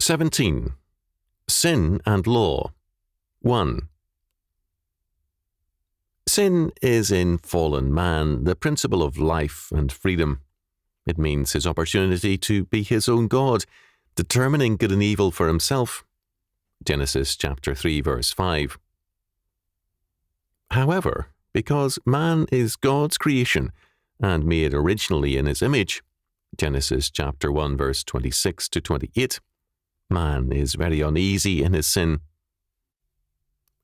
17. Sin and Law. 1. Sin is in fallen man the principle of life and freedom. It means his opportunity to be his own God, determining good and evil for himself. Genesis chapter 3 verse 5. However, because man is God's creation and made originally in his image, Genesis chapter 1 verse 26 to 28, man is very uneasy in his sin.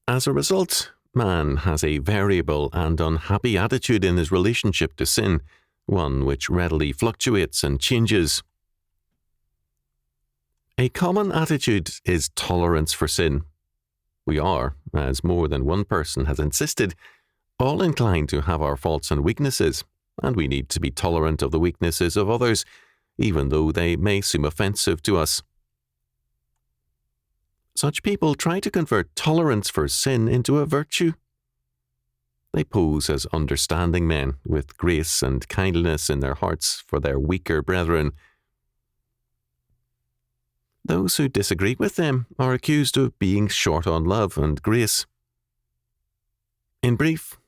As a result, man has a variable and unhappy attitude in his relationship to sin, one which readily fluctuates and changes. A common attitude is tolerance for sin. We are, as more than one person has insisted, all inclined to have our faults and weaknesses, and we need to be tolerant of the weaknesses of others, even though they may seem offensive to us. Such people try to convert tolerance for sin into a virtue. They pose as understanding men with grace and kindliness in their hearts for their weaker brethren. Those who disagree with them are accused of being short on love and grace. In brief,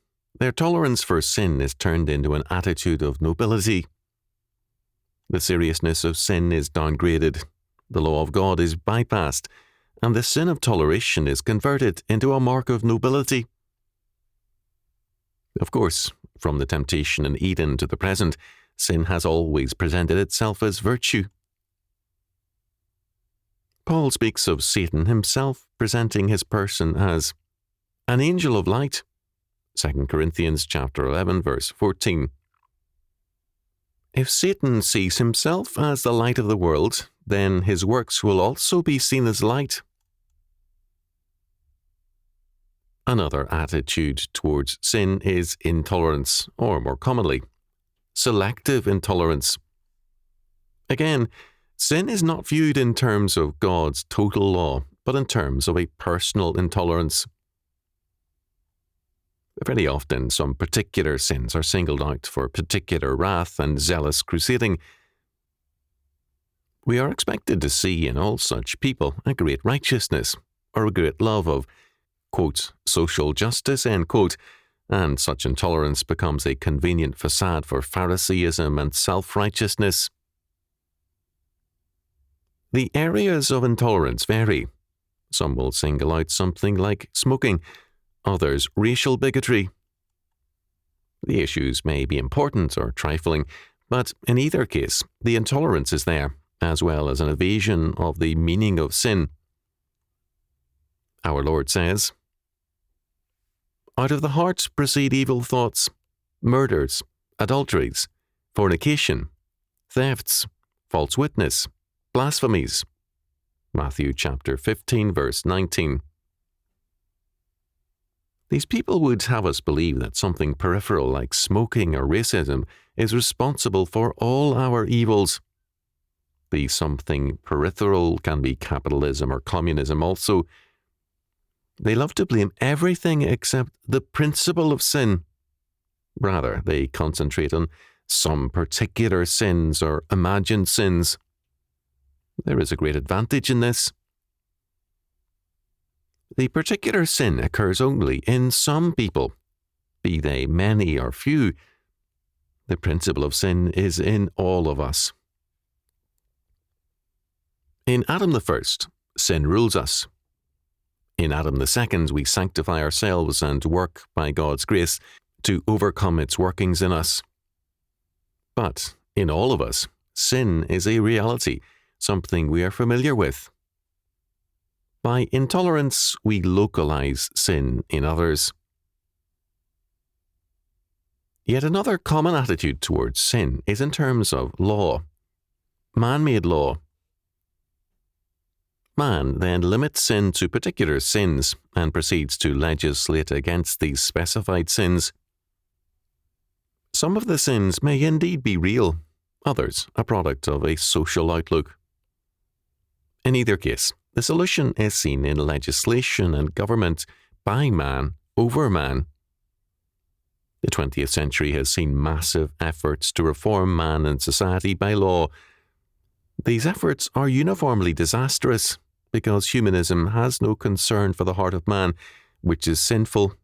their tolerance for sin is turned into an attitude of nobility. The seriousness of sin is downgraded, the law of God is bypassed, and the sin of toleration is converted into a mark of nobility. Of course, from the temptation in Eden to the present, sin has always presented itself as virtue. Paul speaks of Satan himself presenting his person as an angel of light, 2 Corinthians chapter 11 verse 14. If Satan sees himself as the light of the world, then his works will also be seen as light. Another attitude towards sin is intolerance, or more commonly, selective intolerance. Again, sin is not viewed in terms of God's total law, but in terms of a personal intolerance. Very often, some particular sins are singled out for particular wrath and zealous crusading. We are expected to see in all such people a great righteousness, or a great love of, quote, social justice, end quote, and such intolerance becomes a convenient facade for Phariseeism and self-righteousness. The areas of intolerance vary. Some will single out something like smoking, others racial bigotry. The issues may be important or trifling, but in either case, the intolerance is there, as well as an evasion of the meaning of sin. Our Lord says, "Out of the heart proceed evil thoughts, murders, adulteries, fornication, thefts, false witness, blasphemies." Matthew chapter 15 verse 19. These people would have us believe that something peripheral like smoking or racism is responsible for all our evils. The something peripheral can be capitalism or communism also. They love to blame everything except the principle of sin. Rather, they concentrate on some particular sins or imagined sins. There is a great advantage in this. The particular sin occurs only in some people, be they many or few. The principle of sin is in all of us. In Adam the first, sin rules us. In Adam the second, we sanctify ourselves and work by God's grace to overcome its workings in us. But in all of us, sin is a reality, something we are familiar with. By intolerance, we localize sin in others. Yet another common attitude towards sin is in terms of law, man-made law. Man then limits sin to particular sins and proceeds to legislate against these specified sins. Some of the sins may indeed be real, others a product of a social outlook. In either case, the solution is seen in legislation and government by man over man. The 20th century has seen massive efforts to reform man and society by law. These efforts are uniformly disastrous because humanism has no concern for the heart of man, which is sinful.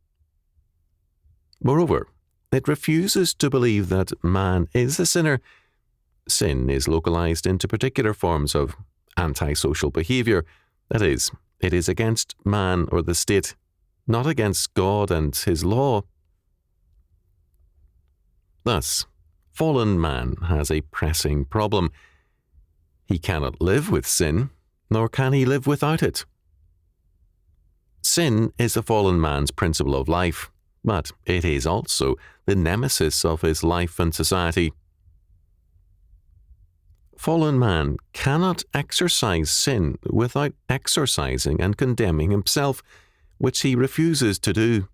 Moreover, it refuses to believe that man is a sinner. Sin is localized into particular forms of antisocial behavior. That is, it is against man or the state, not against God and his law. Thus, fallen man has a pressing problem. He cannot live with sin, nor can he live without it. Sin is a fallen man's principle of life, but it is also the nemesis of his life and society. Fallen man cannot exercise sin without exercising and condemning himself, which he refuses to do.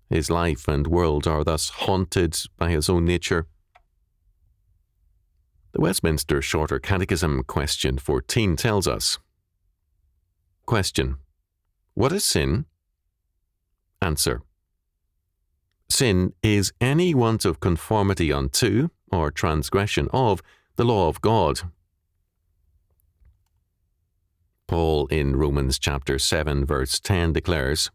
His life and world are thus haunted by his own nature. The Westminster Shorter Catechism, question 14, tells us. Question: what is sin? Answer: sin is any want of conformity unto, or transgression of, the law of God. Paul in Romans chapter 7 verse 10 declares,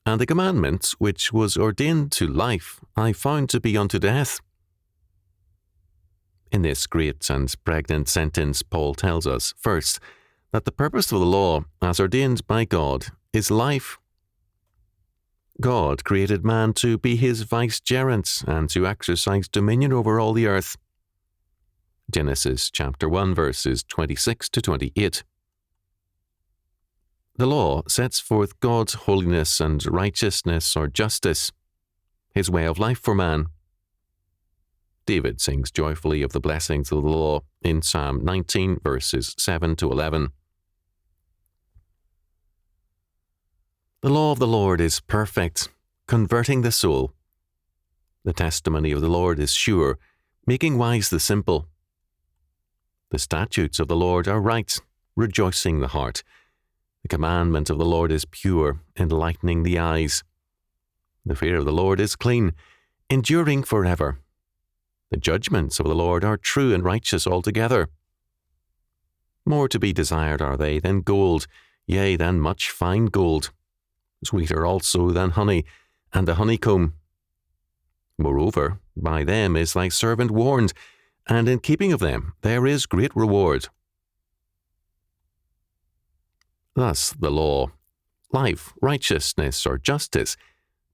"And the commandment which was ordained to life I found to be unto death." In this great and pregnant sentence, Paul tells us, first, that the purpose of the law, as ordained by God, is life. God created man to be his vicegerent and to exercise dominion over all the earth. Genesis chapter 1 verses 26 to 28. The law sets forth God's holiness and righteousness or justice, his way of life for man. David sings joyfully of the blessings of the law in Psalm 19 verses 7 to 11. The law of the Lord is perfect, converting the soul. The testimony of the Lord is sure, making wise the simple. The statutes of the Lord are right, rejoicing the heart. The commandment of the Lord is pure, enlightening the eyes. The fear of the Lord is clean, enduring forever. The judgments of the Lord are true and righteous altogether. More to be desired are they than gold, yea, than much fine gold. Sweeter also than honey, and the honeycomb. Moreover, by them is thy servant warned, and in keeping of them there is great reward. Thus the law, life, righteousness or justice,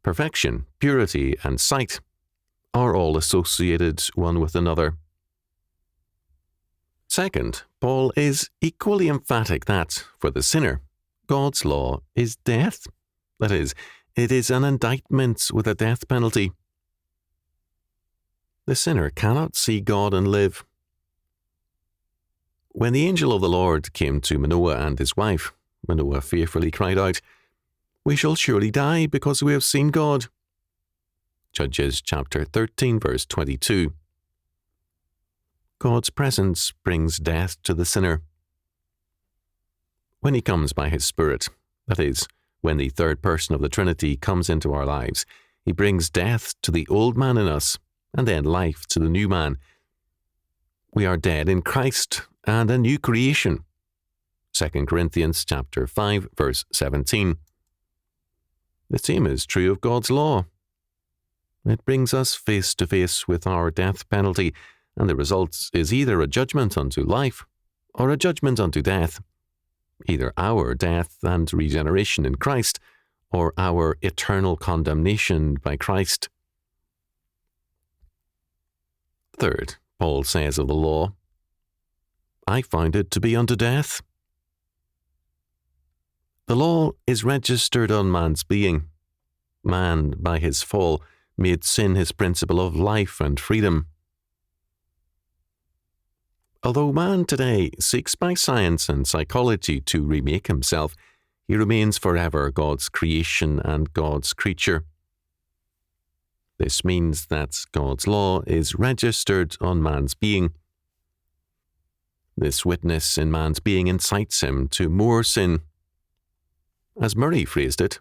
perfection, purity, and sight, are all associated one with another. Second, Paul is equally emphatic that, for the sinner, God's law is death. That is, it is an indictment with a death penalty. The sinner cannot see God and live. When the angel of the Lord came to Manoah and his wife, Manoah fearfully cried out, "We shall surely die because we have seen God." Judges chapter 13 verse 22. God's presence brings death to the sinner. When he comes by his Spirit, that is, when the third person of the Trinity comes into our lives, he brings death to the old man in us, and then life to the new man. We are dead in Christ and a new creation. 2 Corinthians chapter 5 verse 17. The same is true of God's law. It brings us face to face with our death penalty, and the result is either a judgment unto life or a judgment unto death, either our death and regeneration in Christ or our eternal condemnation by Christ. Third, Paul says of the law, "I found it to be unto death." The law is registered on man's being. Man, by his fall, made sin his principle of life and freedom. Although man today seeks by science and psychology to remake himself, he remains forever God's creation and God's creature. This means that God's law is registered on man's being. This witness in man's being incites him to more sin. As Murray phrased it,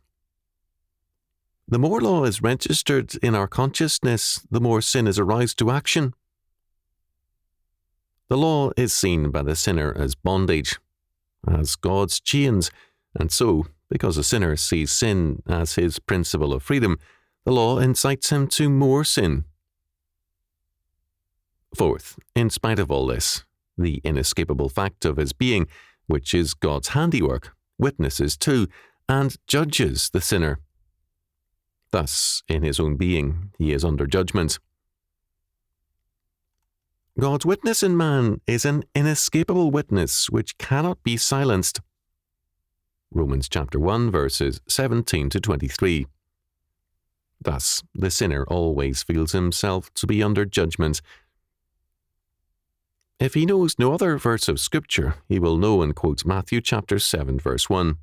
the more law is registered in our consciousness, the more sin is aroused to action. The law is seen by the sinner as bondage, as God's chains, and so, because a sinner sees sin as his principle of freedom, the law incites him to more sin. Fourth, in spite of all this, the inescapable fact of his being, which is God's handiwork, witnesses to and judges the sinner. Thus, in his own being, he is under judgment. God's witness in man is an inescapable witness which cannot be silenced. Romans chapter 1, verses 17 to 23. Thus, the sinner always feels himself to be under judgment. If he knows no other verse of Scripture, he will know and quote Matthew chapter 7, verse 1.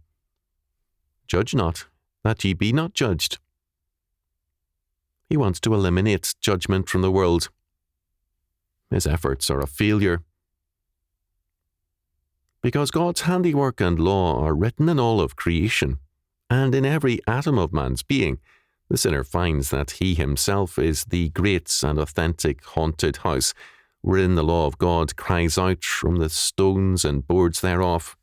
Judge not, that ye be not judged. He wants to eliminate judgment from the world. His efforts are a failure. Because God's handiwork and law are written in all of creation, and in every atom of man's being, the sinner finds that he himself is the great and authentic haunted house, wherein the law of God cries out from the stones and boards thereof,